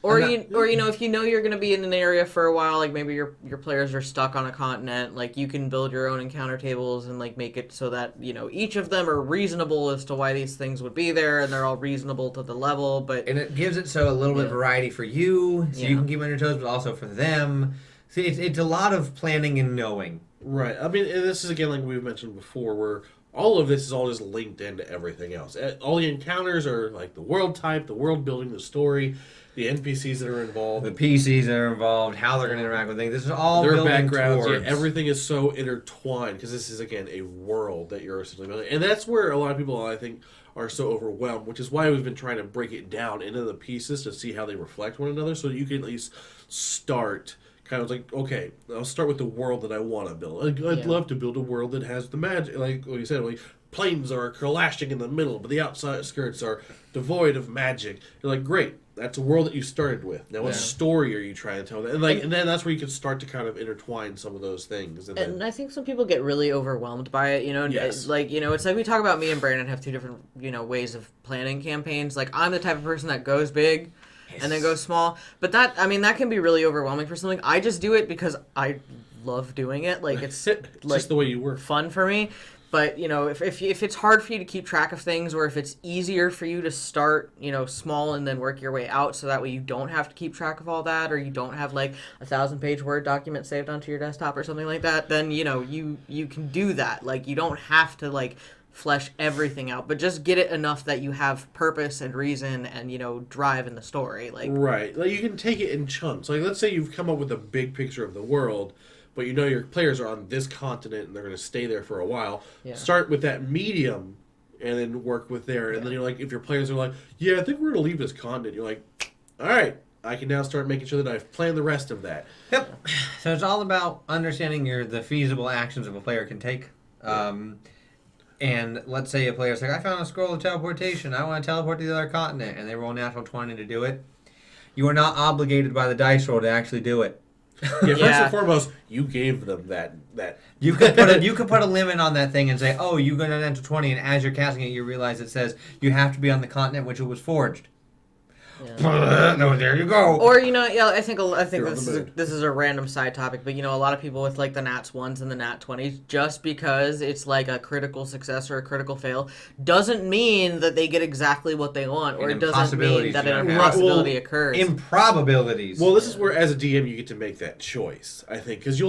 Or if you know you're going to be in an area for a while, like maybe your players are stuck on a continent, like you can build your own encounter tables and like make it so that each of them are reasonable as to why these things would be there, and they're all reasonable to the level. But And it gives it so a little bit of variety for you, so you can keep on your toes, but also for them. See, it's a lot of planning and knowing. Right. I mean, and this is again like we've mentioned before, where all of this is all just linked into everything else. All the encounters are like the world type, the world building, the story, the NPCs that are involved, The PCs that are involved, how they're going to interact with things. This is all their building backgrounds. towards. Yeah, everything is so intertwined because this is again a world that you're essentially building, and that's where a lot of people I think are so overwhelmed, which is why we've been trying to break it down into the pieces to see how they reflect one another, so you can at least start. Kind of like, okay, I'll start with the world that I want to build. I'd love to build a world that has the magic, like what you said, like planes are collashing in the middle, but the outside skirts are devoid of magic. You're like, great, that's a world that you started with. Now, what story are you trying to tell? And then that's where you can start to kind of intertwine some of those things. And I think some people get really overwhelmed by it, Yes. Like, it's like we talk about me and Brandon have two different, ways of planning campaigns. Like, I'm the type of person that goes big and then goes small. But that can be really overwhelming for something. I just do it because I love doing it. Like, it's just the way you work. fun for me. But, if it's hard for you to keep track of things, or if it's easier for you to start, small and then work your way out, so that way you don't have to keep track of all that, or you don't have like 1,000-page Word document saved onto your desktop or something like that, then, you can do that. Like, you don't have to like flesh everything out, but just get it enough that you have purpose and reason and, drive in the story. Like, right. Like, you can take it in chunks. Like, let's say you've come up with a big picture of the world, but your players are on this continent and they're going to stay there for a while. Yeah. Start with that medium and then work with there. And then you're like, if your players are like, yeah, I think we're going to leave this continent, you're like, all right, I can now start making sure that I've planned the rest of that. Yep. So it's all about understanding the feasible actions of a player can take. And let's say a player's like, I found a scroll of teleportation. I want to teleport to the other continent. And they roll natural 20 to do it. You are not obligated by the dice roll to actually do it. Yeah, first and foremost, you gave them that. You could put a limit on that thing and say, oh, you got an natural 20, and as you're casting it, you realize it says you have to be on the continent which it was forged. Yeah. No, there you go. Or I think You're this is a random side topic, but a lot of people with like the nats 1s and the nat 20s, just because it's like a critical success or a critical fail, doesn't mean that they get exactly what they want, or it doesn't mean that an impossibility occurs. Improbabilities. Well, this is where, as a DM, you get to make that choice. I think because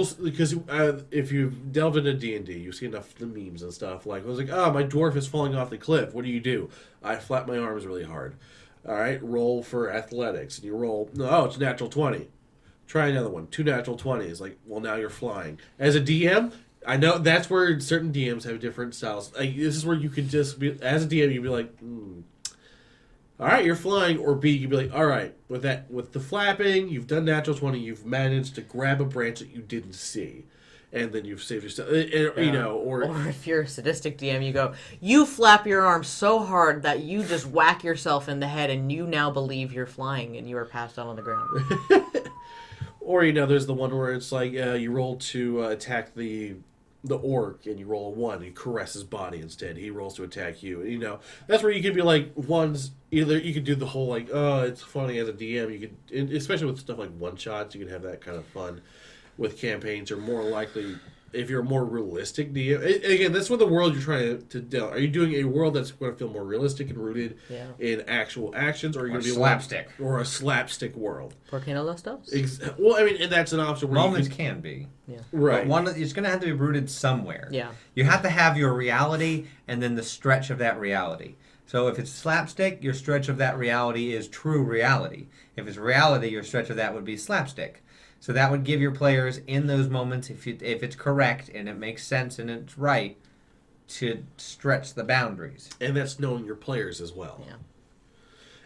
if you've delved into D&D, you see enough of the memes and stuff. Like, I was like, oh, my dwarf is falling off the cliff. What do? I flap my arms really hard. All right, roll for athletics. And you roll, it's natural 20. Try another one. 2 natural 20s. Like, well, now you're flying. As a DM, I know that's where certain DMs have different styles. Like, this is where you could just be, as a DM, you'd be like, all right, you're flying. Or B, you'd be like, all right, with the flapping, you've done natural 20, you've managed to grab a branch that you didn't see. And then you've saved yourself, or if you're a sadistic DM, you go, you flap your arms so hard that you just whack yourself in the head, and you now believe you're flying, and you are passed out on the ground. Or there's the one where it's like you roll to attack the orc, and you roll a 1, you caress his body instead. He rolls to attack you. That's where you can be like ones. Either you could do the whole like, oh, it's funny as a DM. You could, especially with stuff like one shots, you can have that kind of fun. With campaigns, are more likely if you're a more realistic DM. Again, that's what the world you're trying to deal. Are you doing a world that's going to feel more realistic and rooted in actual actions, or are you going to be slapstick, or a slapstick world? ¿Por qué no los dos? Well, I mean, and that's an option. Where Moments can be, right. But it's going to have to be rooted somewhere. Yeah, you have to have your reality and then the stretch of that reality. So if it's slapstick, your stretch of that reality is true reality. If it's reality, your stretch of that would be slapstick. So that would give your players in those moments, if it's correct and it makes sense and it's right, to stretch the boundaries. And that's knowing your players as well. Yeah.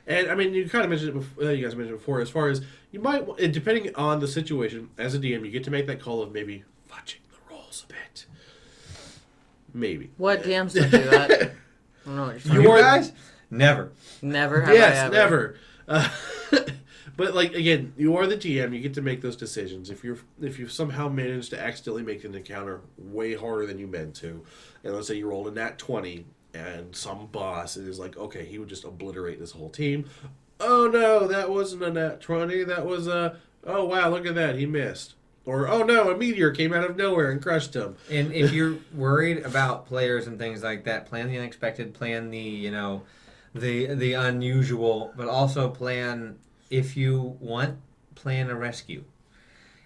And I mean, you kind of mentioned it before. You guys mentioned it before. As far as you might, depending on the situation, as a DM, you get to make that call of maybe fudging the rolls a bit. Maybe. What DMs don't do that? I don't know what you guys? Never. Never have yes, I ever. never. But like again, you are the GM. You get to make those decisions. If you somehow manage to accidentally make an encounter way harder than you meant to, and let's say you rolled a nat 20, and some boss is like, okay, he would just obliterate this whole team. Oh no, that wasn't a nat 20. That was a oh wow, look at that, he missed. Or oh no, a meteor came out of nowhere and crushed him. And if you're worried about players and things like that, plan the unexpected, plan the the unusual, but also plan, if you want, plan a rescue.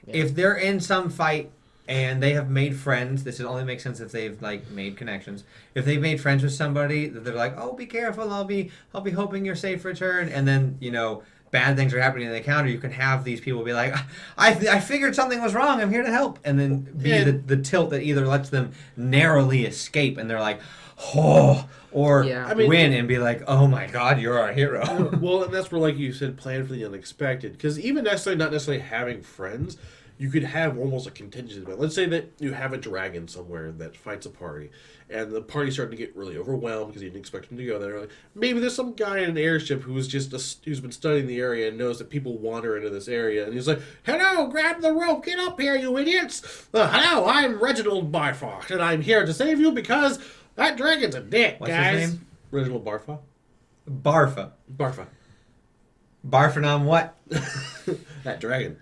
Yeah. If they're in some fight and they have made friends, this only makes sense if they've like made connections. If they've made friends with somebody, that they're like, oh, be careful, I'll be hoping your safe return, and then bad things are happening in the encounter, you can have these people be like, I figured something was wrong, I'm here to help, and then be the tilt that either lets them narrowly escape and they're like, oh, or win and be like, oh my god, you're our hero. Well, and that's where, like you said, plan for the unexpected. Because even not necessarily having friends, you could have almost a contingency event. Let's say that you have a dragon somewhere that fights a party, and the party's starting to get really overwhelmed because you didn't expect him to go there. Like, maybe there's some guy in an airship who's been studying the area and knows that people wander into this area, and he's like, "Hello, grab the rope, get up here, you idiots! Hello, I'm Reginald Barfox, and I'm here to save you because that dragon's a dick, What's guys." His name? Reginald Barfa. Barfa. Barfing on what? That dragon.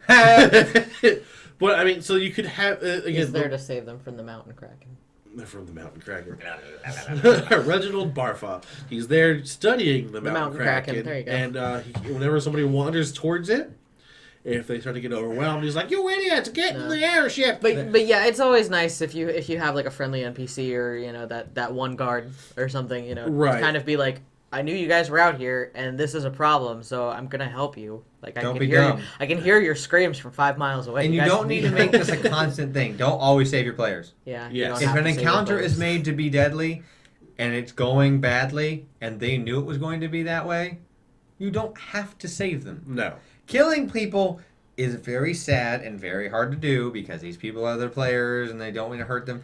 But I mean, so you could have again. He's there to save them from the mountain kraken. From the mountain kraken. Reginald Barfa. He's there studying the mountain kraken. There you go. And whenever somebody wanders towards it, if they start to get overwhelmed, he's like, "You idiots, get in the airship!" But yeah, it's always nice if you have like a friendly NPC or that one guard or something, right. to kind of be like, I knew you guys were out here, and this is a problem, so I'm gonna help you. Like I can hear your screams from 5 miles away. And you don't need to make this a constant thing. Don't always save your players. Yeah. Yes. If an encounter is made to be deadly, and it's going badly, and they knew it was going to be that way, you don't have to save them. No. Killing people is very sad and very hard to do because these people are their players and they don't want to hurt them.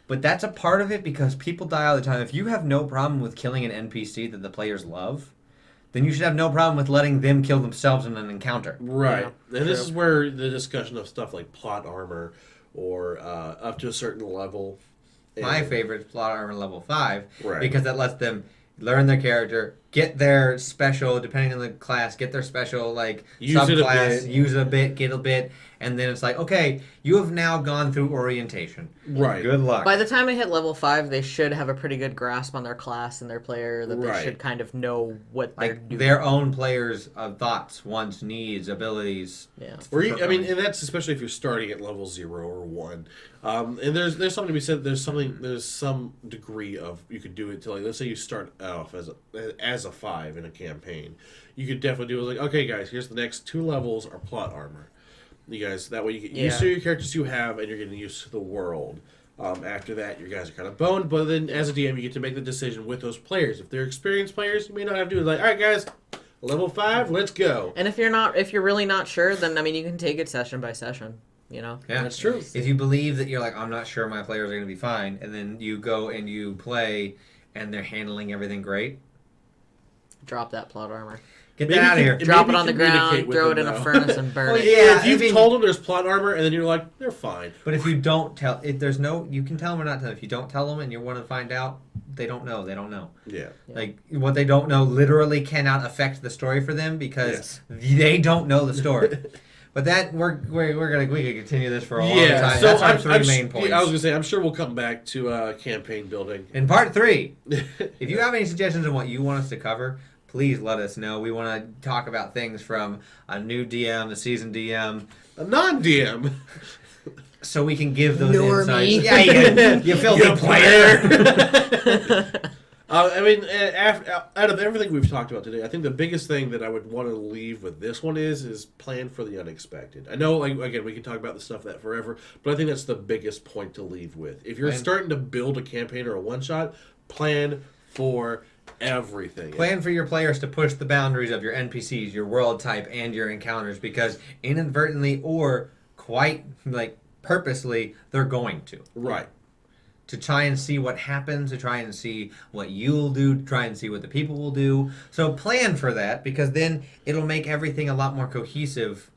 But that's a part of it because people die all the time. If you have no problem with killing an NPC that the players love, then you should have no problem with letting them kill themselves in an encounter. Right. Yeah, and this is where the discussion of stuff like plot armor or up to a certain level. My favorite is plot armor level 5 right. because that lets them learn their character, get their special, depending on the class, get their special, like, subclass, use it a bit, get a bit, and then it's like, okay, you have now gone through orientation. Right. Good luck. By the time they hit level 5, they should have a pretty good grasp on their class and their player, that they should kind of know what they're doing. Their own players' thoughts, wants, needs, abilities. Yeah. And that's especially if you're starting at level 0 or 1. And there's something to be said. There's some degree of you could do it till, like, let's say you start off as a 5 in a campaign. You could definitely do it like, okay, guys, here's the next 2 levels are plot armor. You guys, that way you get used to your characters you have, and you're getting used to the world. After that, you guys are kind of boned, but then as a DM, you get to make the decision with those players. If they're experienced players, you may not have to do it. Like, all right, guys, level 5, let's go. And if you're really not sure, then you can take it session by session. Yeah, that's true. If you believe that you're like, I'm not sure my players are going to be fine, and then you go and you play, and they're handling everything great, drop that plot armor. Get that out of here. Drop it on the ground, throw it in a furnace, and burn it. Yeah, if you've told them there's plot armor, and then you're like, they're fine. But if you don't tell, you can tell them or not tell them. If you don't tell them and you want to find out, they don't know. They don't know. Yeah. Like, what they don't know literally cannot affect the story for them because they don't know the story. But that we could continue this for a long time. So that's our 3 main points. I was gonna say, I'm sure we'll come back to campaign building in part 3. If you have any suggestions on what you want us to cover, please let us know. We want to talk about things from a new DM, a seasoned DM, a non-DM, so we can give those Normie. insights. Yeah, you filthy player. Out of everything we've talked about today, I think the biggest thing that I would want to leave with this one is plan for the unexpected. I know, like, again, we can talk about the stuff that forever, but I think that's the biggest point to leave with. If you're starting to build a campaign or a one-shot, plan for everything. Plan for your players to push the boundaries of your NPCs, your world type, and your encounters, because inadvertently or quite, like, purposely, they're going to. Right. to try and see what happens, to try and see what you'll do, to try and see what the people will do. So plan for that, because then it'll make everything a lot more cohesive,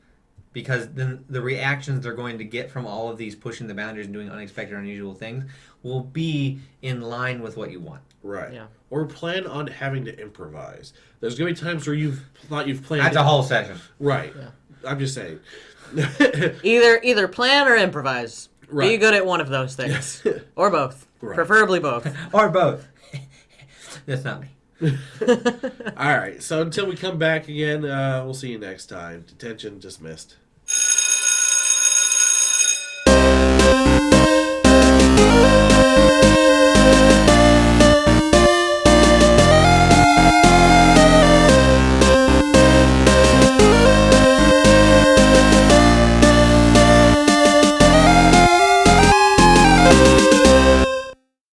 because then the reactions they're going to get from all of these pushing the boundaries and doing unexpected, unusual things will be in line with what you want. Right. Yeah. Or plan on having to improvise. There's going to be times where you've thought you've planned. That's a whole session. Right. Yeah. I'm just saying. Either plan or improvise. Right. Be good at one of those things. Or both. Right. Preferably both. Or both. That's not me. All right. So until we come back again, we'll see you next time. D10tion dismissed.